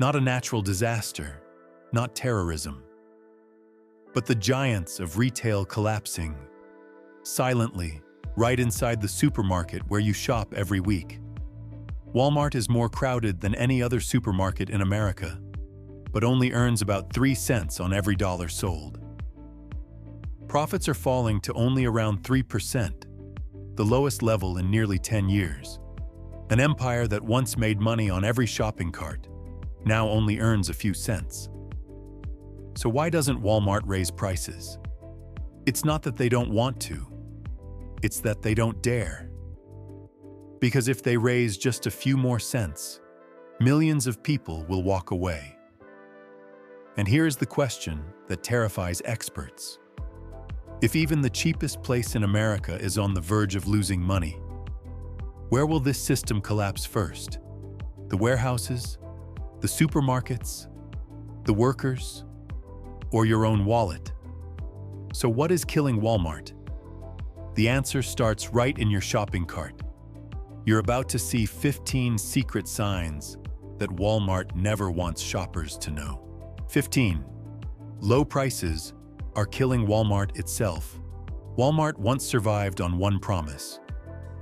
Not a natural disaster, not terrorism, but the giants of retail collapsing, silently, right inside the supermarket where you shop every week. Walmart is more crowded than any other supermarket in America, but only earns about 3 cents on every dollar sold. Profits are falling to only around 3%, the lowest level in nearly 10 years. An empire that once made money on every shopping cart now only earns a few cents. So why doesn't Walmart raise prices? It's not that they don't want to, it's that they don't dare. Because if they raise just a few more cents, millions of people will walk away. And here's the question that terrifies experts. If even the cheapest place in America is on the verge of losing money, where will this system collapse first? The warehouses, the supermarkets, the workers, or your own wallet? So what is killing Walmart? The answer starts right in your shopping cart. You're about to see 15 secret signs that Walmart never wants shoppers to know. 15. Low prices are killing Walmart itself. Walmart once survived on one promise: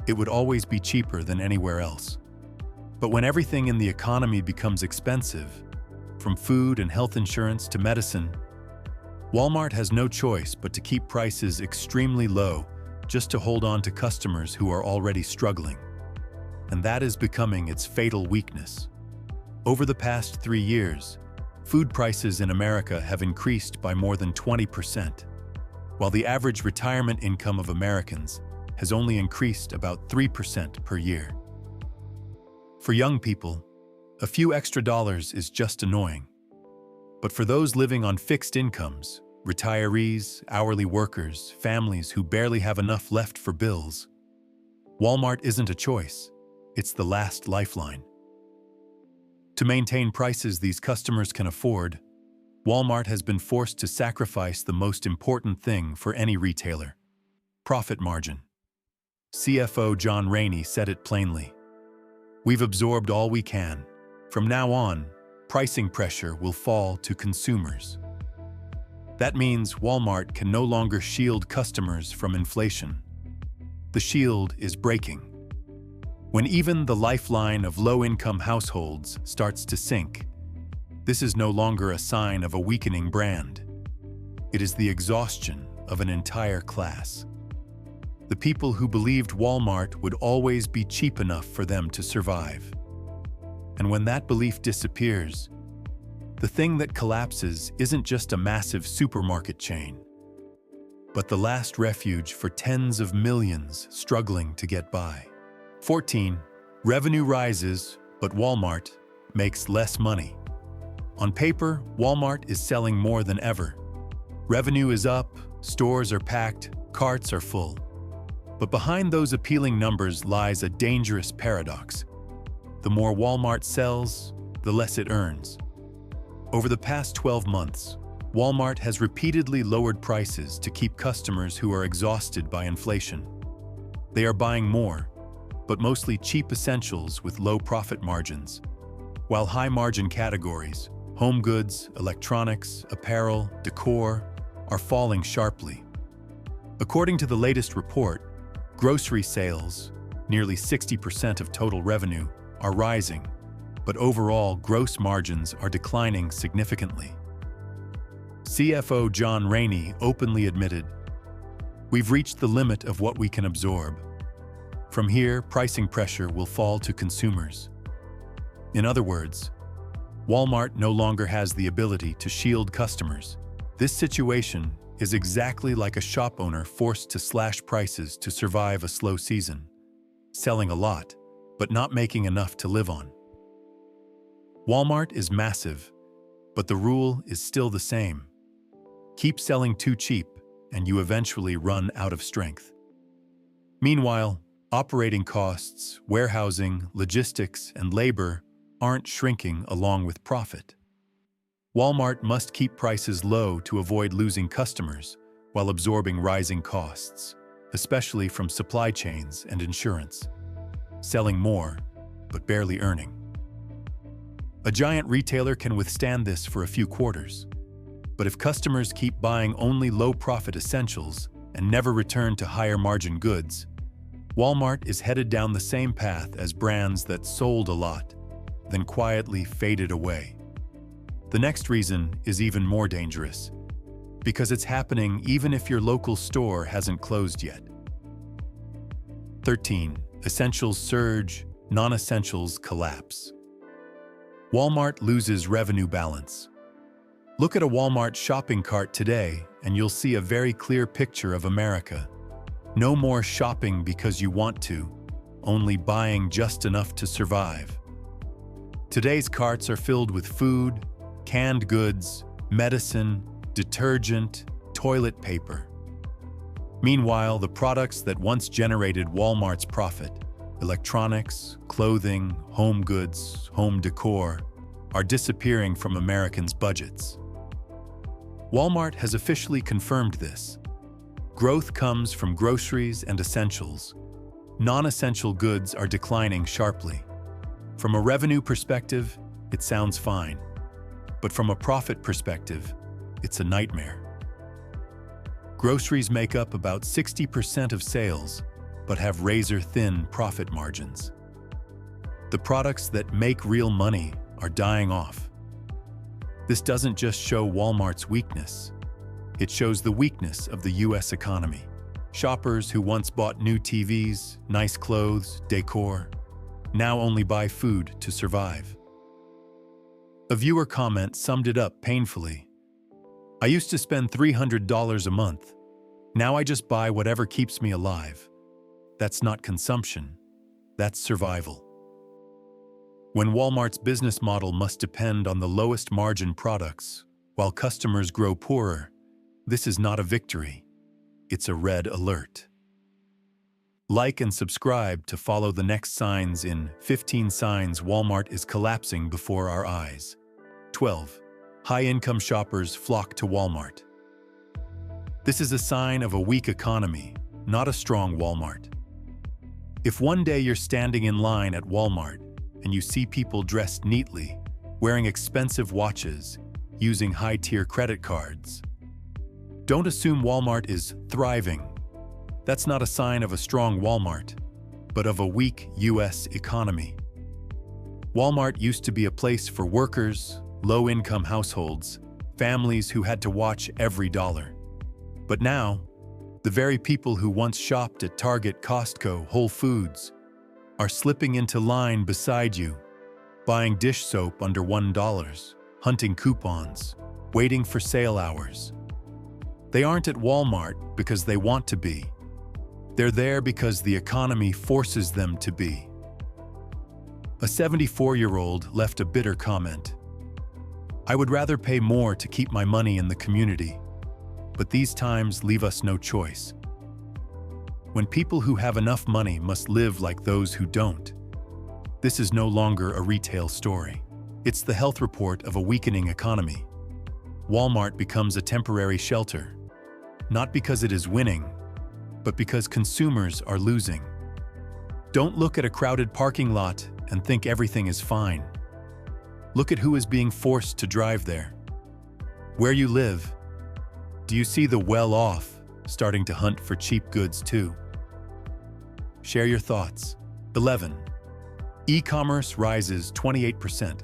it would always be cheaper than anywhere else. But when everything in the economy becomes expensive, from food and health insurance to medicine, Walmart has no choice but to keep prices extremely low just to hold on to customers who are already struggling. And that is becoming its fatal weakness. Over the past 3 years, food prices in America have increased by more than 20%, while the average retirement income of Americans has only increased about 3% per year. For young people, a few extra dollars is just annoying. But for those living on fixed incomes, retirees, hourly workers, families who barely have enough left for bills, Walmart isn't a choice, it's the last lifeline. To maintain prices these customers can afford, Walmart has been forced to sacrifice the most important thing for any retailer: profit margin. CFO John Rainey said it plainly. We've absorbed all we can. From now on, pricing pressure will fall to consumers. That means Walmart can no longer shield customers from inflation. The shield is breaking. When even the lifeline of low-income households starts to sink, this is no longer a sign of a weakening brand. It is the exhaustion of an entire class. The people who believed Walmart would always be cheap enough for them to survive. And when that belief disappears, the thing that collapses isn't just a massive supermarket chain, but the last refuge for tens of millions struggling to get by. 14. Revenue rises, but Walmart makes less money. On paper, Walmart is selling more than ever. Revenue is up, stores are packed, carts are full. But behind those appealing numbers lies a dangerous paradox. The more Walmart sells, the less it earns. Over the past 12 months, Walmart has repeatedly lowered prices to keep customers who are exhausted by inflation. They are buying more, but mostly cheap essentials with low profit margins, while high-margin categories, home goods, electronics, apparel, decor, are falling sharply. According to the latest report, grocery sales, nearly 60% of total revenue, are rising, but overall gross margins are declining significantly. CFO John Rainey openly admitted, "We've reached the limit of what we can absorb. From here, pricing pressure will fall to consumers." In other words, Walmart no longer has the ability to shield customers. This situation is exactly like a shop owner forced to slash prices to survive a slow season, selling a lot, but not making enough to live on. Walmart is massive, but the rule is still the same. Keep selling too cheap, and you eventually run out of strength. Meanwhile, operating costs, warehousing, logistics, and labor aren't shrinking along with profit. Walmart must keep prices low to avoid losing customers while absorbing rising costs, especially from supply chains and insurance, selling more, but barely earning. A giant retailer can withstand this for a few quarters. But if customers keep buying only low-profit essentials and never return to higher-margin goods, Walmart is headed down the same path as brands that sold a lot, then quietly faded away. The next reason is even more dangerous, because it's happening even if your local store hasn't closed yet. 13. Essentials surge, non-essentials collapse. Walmart loses revenue balance. Look at a Walmart shopping cart today and you'll see a very clear picture of America. No more shopping because you want to, only buying just enough to survive. Today's carts are filled with food, canned goods, medicine, detergent, toilet paper. Meanwhile, the products that once generated Walmart's profit, electronics, clothing, home goods, home decor, are disappearing from Americans' budgets. Walmart has officially confirmed this. Growth comes from groceries and essentials. Non-essential goods are declining sharply. From a revenue perspective, it sounds fine. But from a profit perspective, it's a nightmare. Groceries make up about 60% of sales, but have razor-thin profit margins. The products that make real money are dying off. This doesn't just show Walmart's weakness. It shows the weakness of the US economy. Shoppers who once bought new TVs, nice clothes, decor, now only buy food to survive. A viewer comment summed it up painfully. I used to spend $300 a month. Now I just buy whatever keeps me alive. That's not consumption. That's survival. When Walmart's business model must depend on the lowest margin products, while customers grow poorer, this is not a victory. It's a red alert. Like and subscribe to follow the next signs in 15 Signs Walmart is Collapsing Before Our Eyes. 12. High-income shoppers flock to Walmart. This is a sign of a weak economy, not a strong Walmart. If one day you're standing in line at Walmart and you see people dressed neatly, wearing expensive watches, using high-tier credit cards, don't assume Walmart is thriving. That's not a sign of a strong Walmart, but of a weak US economy. Walmart used to be a place for workers, low-income households, families who had to watch every dollar. But now, the very people who once shopped at Target, Costco, Whole Foods are slipping into line beside you, buying dish soap under $1, hunting coupons, waiting for sale hours. They aren't at Walmart because they want to be. They're there because the economy forces them to be. A 74-year-old left a bitter comment. I would rather pay more to keep my money in the community, but these times leave us no choice. When people who have enough money must live like those who don't, this is no longer a retail story. It's the health report of a weakening economy. Walmart becomes a temporary shelter, not because it is winning, but because consumers are losing. Don't look at a crowded parking lot and think everything is fine. Look at who is being forced to drive there. Where you live, do you see the well-off starting to hunt for cheap goods too? Share your thoughts. 11. E-commerce rises 28%,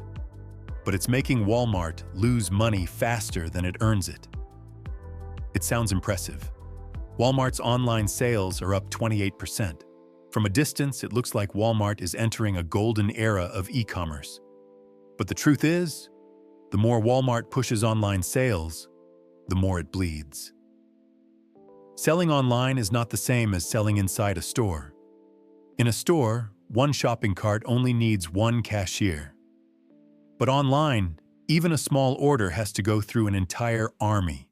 but it's making Walmart lose money faster than it earns it. It sounds impressive. Walmart's online sales are up 28%. From a distance, it looks like Walmart is entering a golden era of e-commerce. But the truth is, the more Walmart pushes online sales, the more it bleeds. Selling online is not the same as selling inside a store. In a store, one shopping cart only needs one cashier. But online, even a small order has to go through an entire army.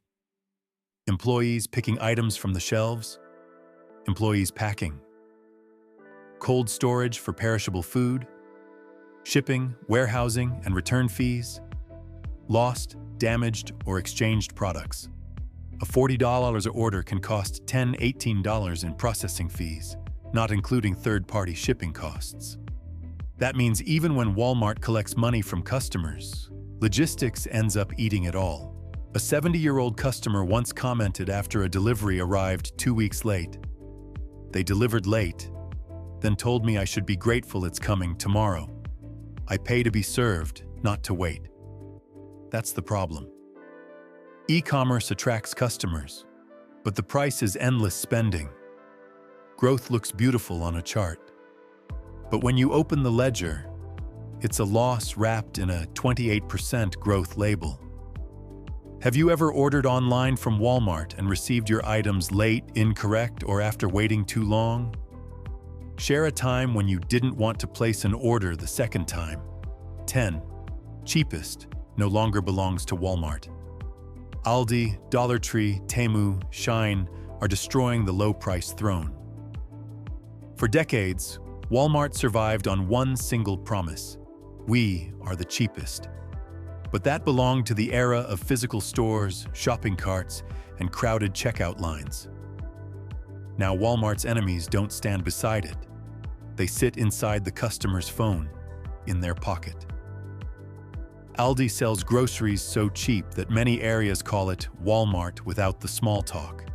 Employees picking items from the shelves, employees packing, cold storage for perishable food, shipping, warehousing, and return fees, lost, damaged, or exchanged products. A $40 order can cost $10, $18 in processing fees, not including third-party shipping costs. That means even when Walmart collects money from customers, logistics ends up eating it all. A 70-year-old customer once commented after a delivery arrived 2 weeks late. They delivered late, then told me I should be grateful it's coming tomorrow. I pay to be served, not to wait. That's the problem. E-commerce attracts customers, but the price is endless spending. Growth looks beautiful on a chart. But when you open the ledger, it's a loss wrapped in a 28% growth label. Have you ever ordered online from Walmart and received your items late, incorrect, or after waiting too long? Share a time when you didn't want to place an order the second time. 10. Cheapest no longer belongs to Walmart. Aldi, Dollar Tree, Temu, Shein are destroying the low-price throne. For decades, Walmart survived on one single promise: we are the cheapest. But that belonged to the era of physical stores, shopping carts, and crowded checkout lines. Now Walmart's enemies don't stand beside it. They sit inside the customer's phone, in their pocket. Aldi sells groceries so cheap that many areas call it Walmart without the small talk.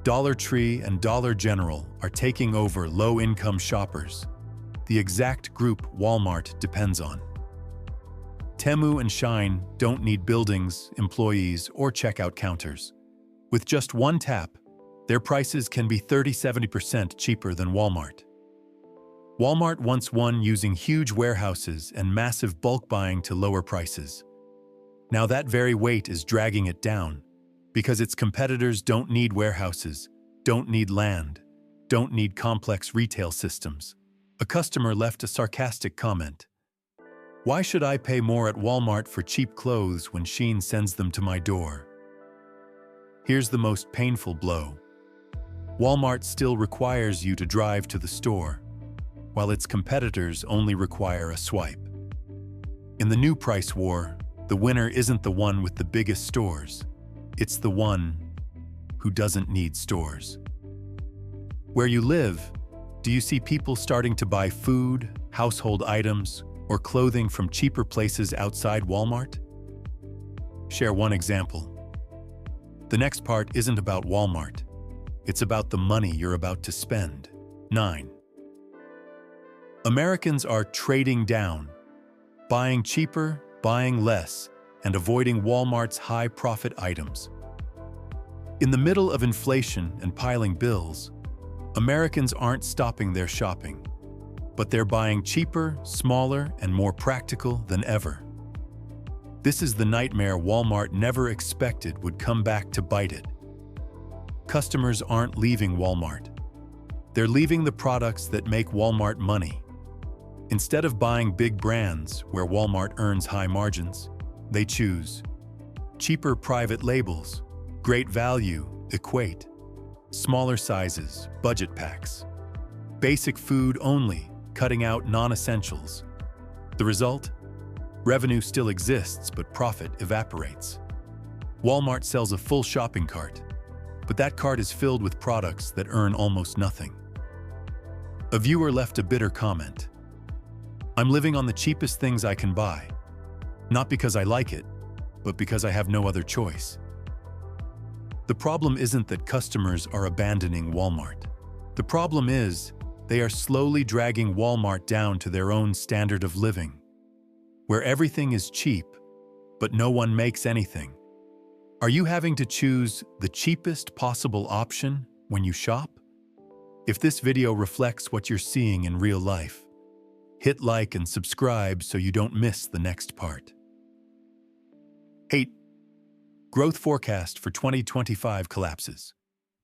Dollar Tree and Dollar General are taking over low-income shoppers, the exact group Walmart depends on. Temu and Shein don't need buildings, employees, or checkout counters. With just one tap, their prices can be 30–70% cheaper than Walmart. Walmart once won using huge warehouses and massive bulk buying to lower prices. Now that very weight is dragging it down, because its competitors don't need warehouses, don't need land, don't need complex retail systems. A customer left a sarcastic comment. Why should I pay more at Walmart for cheap clothes when Shein sends them to my door? Here's the most painful blow. Walmart still requires you to drive to the store, while its competitors only require a swipe. In the new price war, the winner isn't the one with the biggest stores. It's the one who doesn't need stores. Where you live, do you see people starting to buy food, household items, or clothing from cheaper places outside Walmart? Share one example. The next part isn't about Walmart. It's about the money you're about to spend. 9. Americans are trading down, buying cheaper, buying less, and avoiding Walmart's high-profit items. In the middle of inflation and piling bills, Americans aren't stopping their shopping, but they're buying cheaper, smaller, and more practical than ever. This is the nightmare Walmart never expected would come back to bite it. Customers aren't leaving Walmart. They're leaving the products that make Walmart money. Instead of buying big brands where Walmart earns high margins, they choose cheaper private labels, great value, equate, smaller sizes, budget packs, basic food only, cutting out non-essentials. The result? Revenue still exists, but profit evaporates. Walmart sells a full shopping cart, but that cart is filled with products that earn almost nothing. A viewer left a bitter comment. I'm living on the cheapest things I can buy, not because I like it, but because I have no other choice. The problem isn't that customers are abandoning Walmart. The problem is they are slowly dragging Walmart down to their own standard of living, where everything is cheap, but no one makes anything. Are you having to choose the cheapest possible option when you shop? If this video reflects what you're seeing in real life, hit like and subscribe so you don't miss the next part. 8. Growth forecast for 2025 collapses.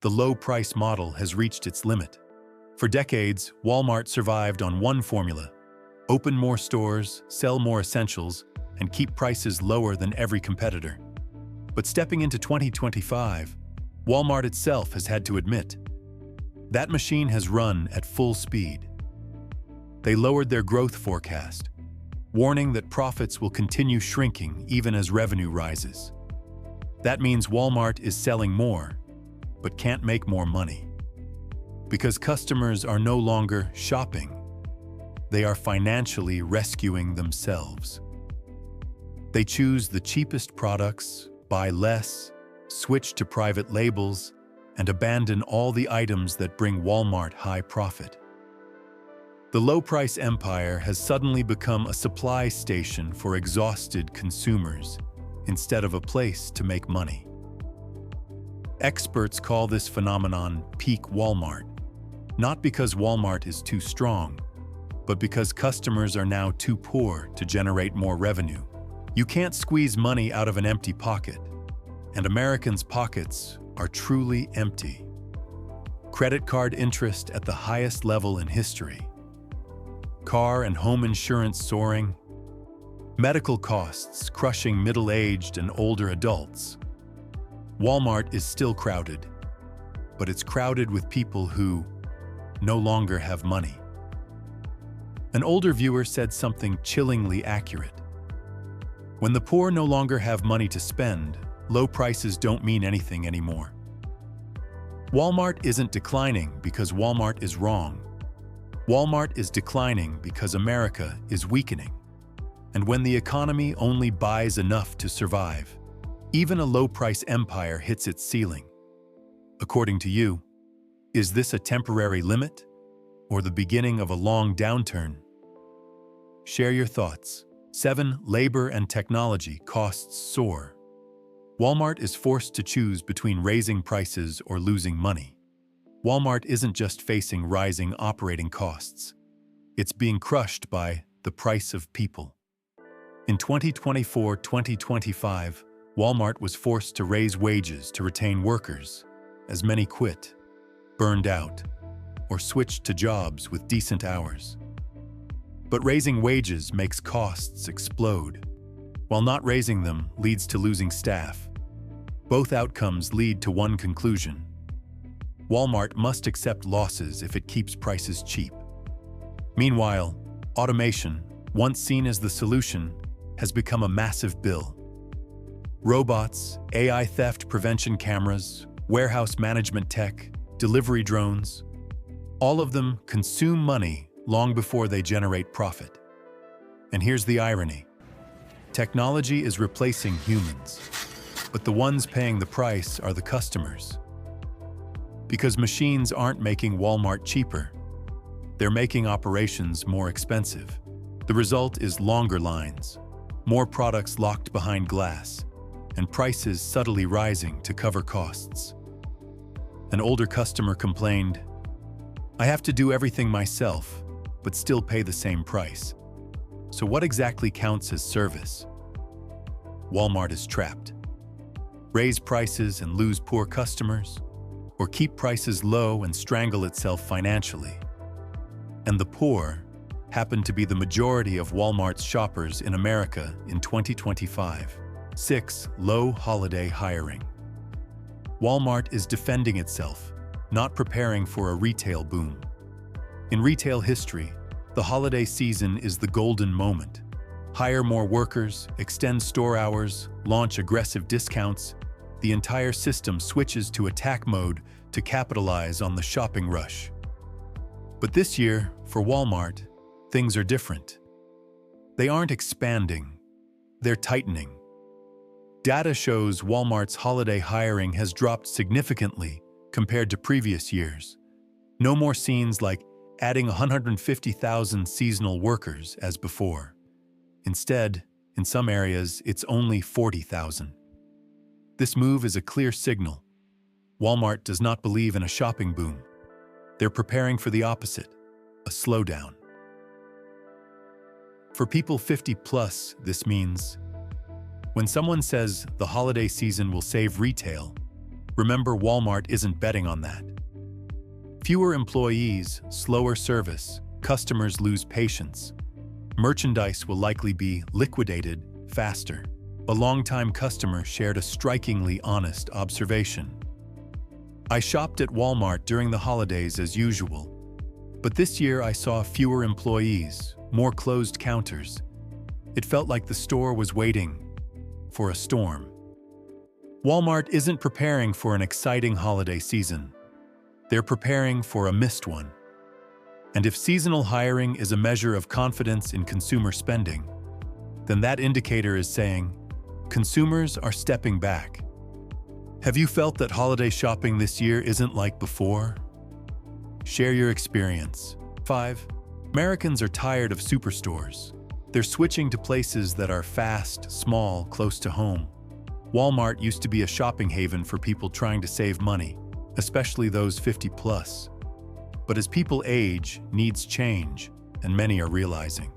The low-price model has reached its limit. For decades, Walmart survived on one formula: open more stores, sell more essentials, and keep prices lower than every competitor. But stepping into 2025, Walmart itself has had to admit, that machine has run at full speed. They lowered their growth forecast, warning that profits will continue shrinking even as revenue rises. That means Walmart is selling more, but can't make more money. Because customers are no longer shopping, they are financially rescuing themselves. They choose the cheapest products, buy less, switch to private labels, and abandon all the items that bring Walmart high profit. The low-price empire has suddenly become a supply station for exhausted consumers instead of a place to make money. Experts call this phenomenon peak Walmart, not because Walmart is too strong, but because customers are now too poor to generate more revenue. You can't squeeze money out of an empty pocket, and Americans' pockets are truly empty. Credit card interest at the highest level in history. Car and home insurance soaring. Medical costs crushing middle-aged and older adults. Walmart is still crowded, but it's crowded with people who no longer have money. An older viewer said something chillingly accurate. When the poor no longer have money to spend, low prices don't mean anything anymore. Walmart isn't declining because Walmart is wrong. Walmart is declining because America is weakening. And when the economy only buys enough to survive, even a low-price empire hits its ceiling. According to you, is this a temporary limit or the beginning of a long downturn? Share your thoughts. 7. Labor and technology costs soar. Walmart is forced to choose between raising prices or losing money. Walmart isn't just facing rising operating costs. It's being crushed by the price of people. In 2024-2025, Walmart was forced to raise wages to retain workers, as many quit, burned out, or switched to jobs with decent hours. But raising wages makes costs explode, while not raising them leads to losing staff. Both outcomes lead to one conclusion: Walmart must accept losses if it keeps prices cheap. Meanwhile, automation, once seen as the solution, has become a massive bill. Robots, AI theft prevention cameras, warehouse management tech, delivery drones, all of them consume money long before they generate profit. And here's the irony. Technology is replacing humans, but the ones paying the price are the customers. Because machines aren't making Walmart cheaper, they're making operations more expensive. The result is longer lines, more products locked behind glass, and prices subtly rising to cover costs. An older customer complained, "I have to do everything myself, but still pay the same price. So what exactly counts as service?" Walmart is trapped. Raise prices and lose poor customers, or keep prices low and strangle itself financially. And the poor happen to be the majority of Walmart's shoppers in America in 2025. 6. Low holiday hiring. Walmart is defending itself, not preparing for a retail boom. In retail history, the holiday season is the golden moment. Hire more workers, extend store hours, launch aggressive discounts. The entire system switches to attack mode to capitalize on the shopping rush. But this year, for Walmart, things are different. They aren't expanding, they're tightening. Data shows Walmart's holiday hiring has dropped significantly compared to previous years. No more scenes like adding 150,000 seasonal workers as before. Instead, in some areas, it's only 40,000. This move is a clear signal. Walmart does not believe in a shopping boom. They're preparing for the opposite, a slowdown. For people 50 plus, this means when someone says the holiday season will save retail, remember Walmart isn't betting on that. Fewer employees, slower service, customers lose patience. Merchandise will likely be liquidated faster. A longtime customer shared a strikingly honest observation. "I shopped at Walmart during the holidays as usual, but this year I saw fewer employees, more closed counters. It felt like the store was waiting for a storm." Walmart isn't preparing for an exciting holiday season. They're preparing for a missed one. And if seasonal hiring is a measure of confidence in consumer spending, then that indicator is saying consumers are stepping back. Have you felt that holiday shopping this year isn't like before? Share your experience. 5. Americans are tired of superstores. They're switching to places that are fast, small, close to home. Walmart used to be a shopping haven for people trying to save money, especially those 50 plus. But as people age, needs change, and many are realizing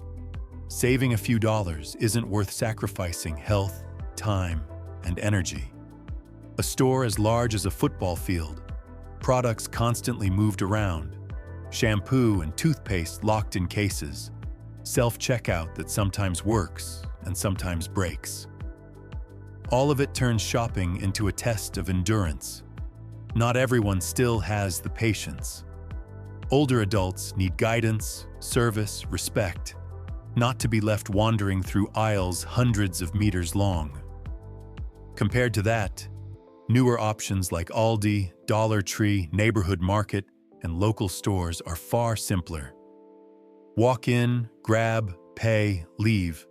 saving a few dollars isn't worth sacrificing health, time, and energy. A store as large as a football field, products constantly moved around, shampoo and toothpaste locked in cases, self-checkout that sometimes works and sometimes breaks. All of it turns shopping into a test of endurance. Not everyone still has the patience. Older adults need guidance, service, respect, not to be left wandering through aisles hundreds of meters long. Compared to that, newer options like Aldi, Dollar Tree, Neighborhood Market, and local stores are far simpler. Walk in, grab, pay, leave.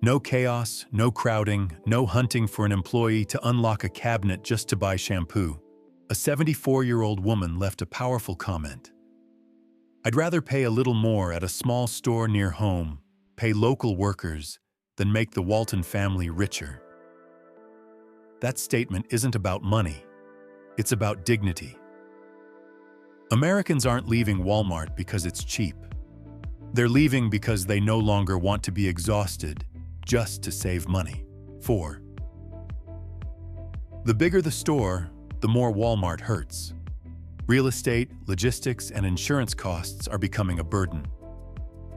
No chaos, no crowding, no hunting for an employee to unlock a cabinet just to buy shampoo. A 74-year-old woman left a powerful comment. "I'd rather pay a little more at a small store near home, pay local workers, than make the Walton family richer." That statement isn't about money. It's about dignity. Americans aren't leaving Walmart because it's cheap. They're leaving because they no longer want to be exhausted just to save money. 4. The bigger the store, the more Walmart hurts. Real estate, logistics, and insurance costs are becoming a burden.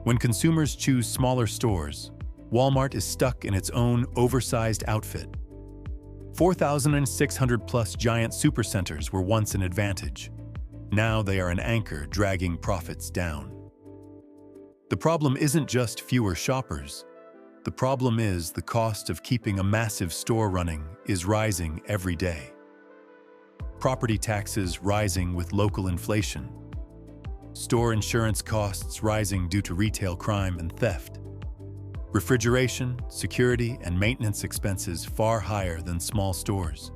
When consumers choose smaller stores, Walmart is stuck in its own oversized outfit. 4,600 plus giant supercenters were once an advantage. Now they are an anchor dragging profits down. The problem isn't just fewer shoppers. The problem is the cost of keeping a massive store running is rising every day. Property taxes rising with local inflation. Store insurance costs rising due to retail crime and theft. Refrigeration, security, and maintenance expenses far higher than small stores.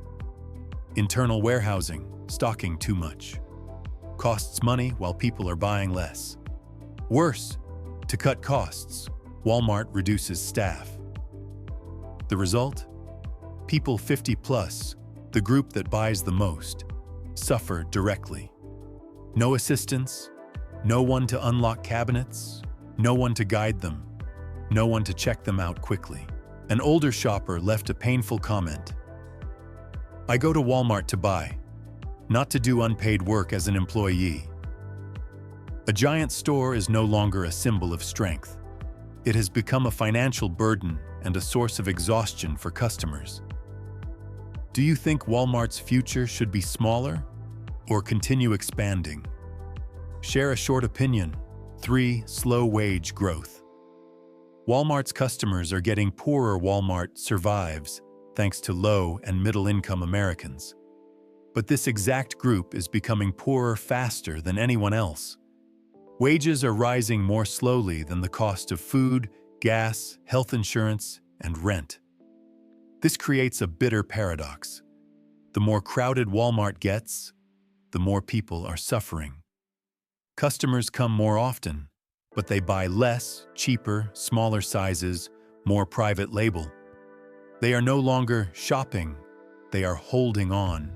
Internal warehousing, stocking too much. Costs money while people are buying less. Worse, to cut costs, Walmart reduces staff. The result? People 50 plus, the group that buys the most, suffer directly. No assistance, no one to unlock cabinets, no one to guide them, no one to check them out quickly. An older shopper left a painful comment. "I go to Walmart to buy, not to do unpaid work as an employee." A giant store is no longer a symbol of strength. It has become a financial burden and a source of exhaustion for customers. Do you think Walmart's future should be smaller or continue expanding? Share a short opinion. 3. Slow wage growth. Walmart's customers are getting poorer. Walmart survives thanks to low and middle-income Americans. But this exact group is becoming poorer faster than anyone else. Wages are rising more slowly than the cost of food, gas, health insurance, and rent. This creates a bitter paradox. The more crowded Walmart gets, the more people are suffering. Customers come more often, but they buy less, cheaper, smaller sizes, more private label. They are no longer shopping, they are holding on.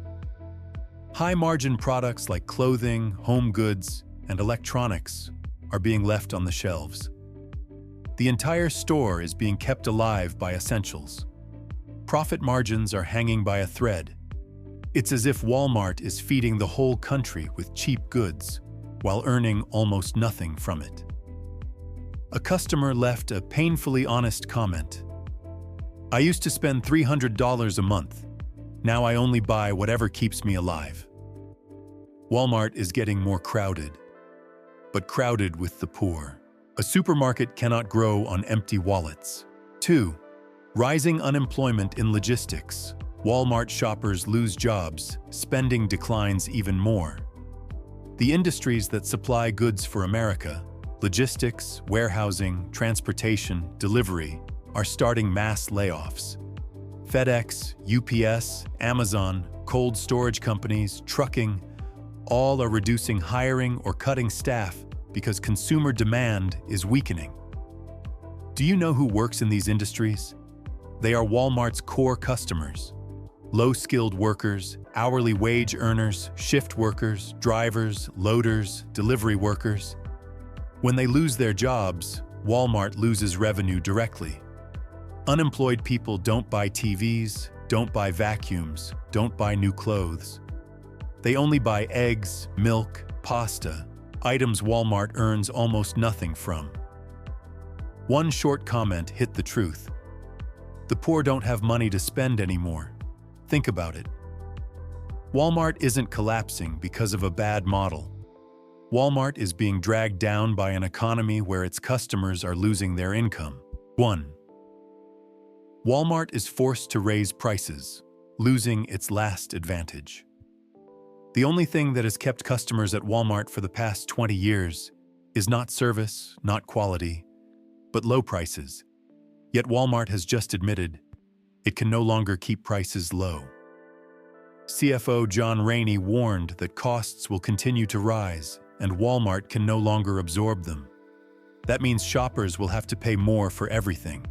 High-margin products like clothing, home goods, and electronics are being left on the shelves. The entire store is being kept alive by essentials. Profit margins are hanging by a thread. It's as if Walmart is feeding the whole country with cheap goods, while earning almost nothing from it. A customer left a painfully honest comment. "I used to spend $300 a month. Now I only buy whatever keeps me alive." Walmart is getting more crowded, but crowded with the poor. A supermarket cannot grow on empty wallets. 2. Rising unemployment in logistics. Walmart shoppers lose jobs, spending declines even more. The industries that supply goods for America, logistics, warehousing, transportation, delivery, are starting mass layoffs. FedEx, UPS, Amazon, cold storage companies, trucking, all are reducing hiring or cutting staff because consumer demand is weakening. Do you know who works in these industries? They are Walmart's core customers. Low-skilled workers, hourly wage earners, shift workers, drivers, loaders, delivery workers. When they lose their jobs, Walmart loses revenue directly. Unemployed people don't buy TVs, don't buy vacuums, don't buy new clothes. They only buy eggs, milk, pasta, items Walmart earns almost nothing from. One short comment hit the truth. The poor don't have money to spend anymore. Think about it. Walmart isn't collapsing because of a bad model. Walmart is being dragged down by an economy where its customers are losing their income. 1. Walmart is forced to raise prices, losing its last advantage. The only thing that has kept customers at Walmart for the past 20 years is not service, not quality, but low prices. Yet Walmart has just admitted it can no longer keep prices low. CFO John Rainey warned that costs will continue to rise and Walmart can no longer absorb them. That means shoppers will have to pay more for everything.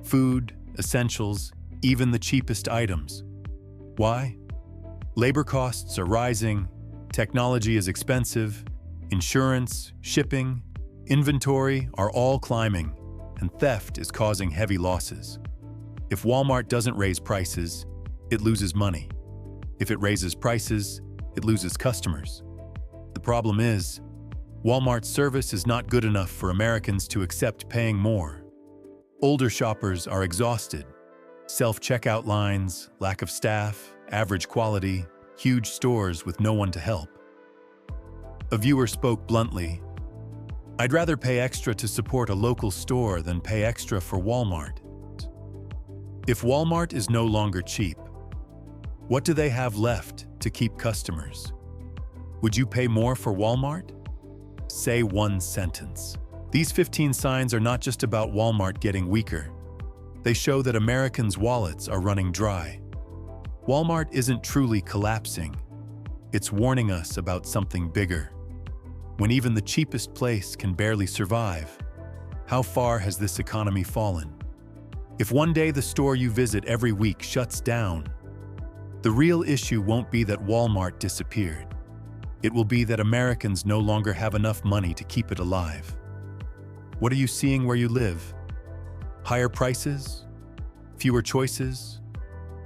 Food, essentials, even the cheapest items. Why? Labor costs are rising, technology is expensive, insurance, shipping, inventory are all climbing, and theft is causing heavy losses. If Walmart doesn't raise prices, it loses money. If it raises prices, it loses customers. The problem is, Walmart's service is not good enough for Americans to accept paying more. Older shoppers are exhausted. Self-checkout lines, lack of staff, average quality, huge stores with no one to help. A viewer spoke bluntly, "I'd rather pay extra to support a local store than pay extra for Walmart." If Walmart is no longer cheap, what do they have left to keep customers? Would you pay more for Walmart? Say one sentence. These 15 signs are not just about Walmart getting weaker. They show that Americans' wallets are running dry. Walmart isn't truly collapsing. It's warning us about something bigger. When even the cheapest place can barely survive, how far has this economy fallen? If one day the store you visit every week shuts down, the real issue won't be that Walmart disappeared. It will be that Americans no longer have enough money to keep it alive. What are you seeing where you live? Higher prices? Fewer choices?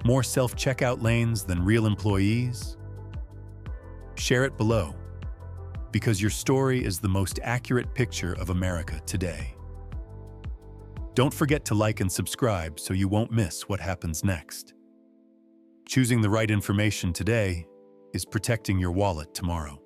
More self-checkout lanes than real employees? Share it below, because your story is the most accurate picture of America today. Don't forget to like and subscribe so you won't miss what happens next. Choosing the right information today is protecting your wallet tomorrow.